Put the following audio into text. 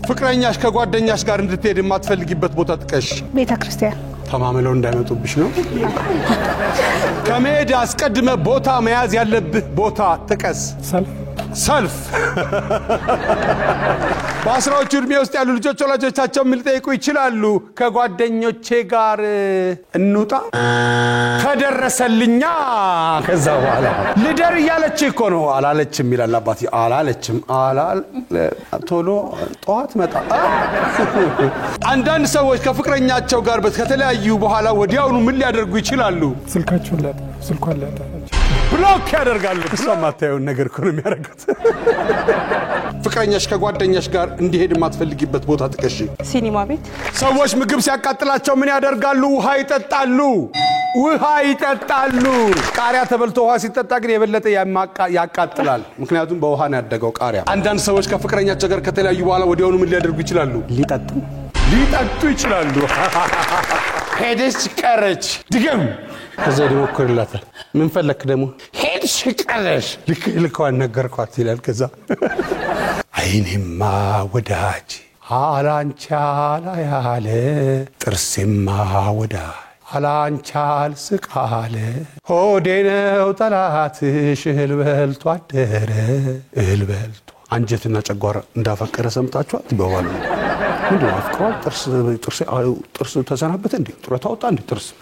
ፍቅረኛሽ ከጓደኛሽ ጋር እንድትሄድ የማትፈልጊበት ቦታ ጥቀሽ። ቤተክርስቲያን ተማምለው እንዳይመጡብሽ ነው። ከመሄድ አስቀድመ ቦታ መያዝ ያለብህ ቦታ ጥቀስ። ሰልፍ በአስራዎቹ እድሜ ውስጥ ያሉ ልጆች ወላጆቻቸው ምን ሊጠይቁ ይችላሉ? ከጓደኞቼ ጋር እንውጣ ከደረሰልኛ ከዛ በኋላ ልደር እያለች እኮ ነው። አላለችም ይላል አባቴ። አላለችም ቶሎ ጧት መጣ። አንዳንድ ሰዎች ከፍቅረኛቸው ጋር ከተለያዩ በኋላ ወዲያውኑ ምን ሊያደርጉ ይችላሉ? ስልኳን ብሎክ ያደርጋሉ። ስለማታየው ነገር እኮ ነው የሚያደርጉት። ፍቅረኛሽ ከጓደኛሽ ጋር እንዲሄድ የማትፈልጊበት ቦታ ጥቀሽ። ሲኒማ ቤት። ሰዎች ምግብ ሲያቃጥላቸው ምን ያደርጋሉ? ውሃ ይጠጣሉ። ቃሪያ ተበልቶ ውሃ ሲጠጣ ግን የበለጠ ያቃጥላል። ምክንያቱም በውሃ ነው ያደገው ቃሪያ። አንዳንድ ሰዎች ከፍቅረኛቸው ጋር ከተለያዩ በኋላ ወዲያውኑ ምን ሊያደርጉ ይችላሉ? ሊጠጡ ይችላሉ። ሄደች ቀረች ድገም ከዛ ይሞክርላታል። ምን ፈለክ ደግሞ? ሄድሽ ቀረሽ ልኳን ነገርኳት ይላል። ከዛ አይኔማ ወዳጅ አላንቻ ያለ ጥርሴማ ወዳጅ አላንቻ ስቃለ ሆዴ ነው ጠላትሽ እህል በልቶ አደረ እህል በልቶ አንጀትና ጨጓራ እንዳፈቀረ ሰምታችኋል? በኋላ ምንድነው አፍቅሯል? ጥርስ ተሰናበተ እንዴ? ጡረታ ወጣ እንዴ? ጥርስ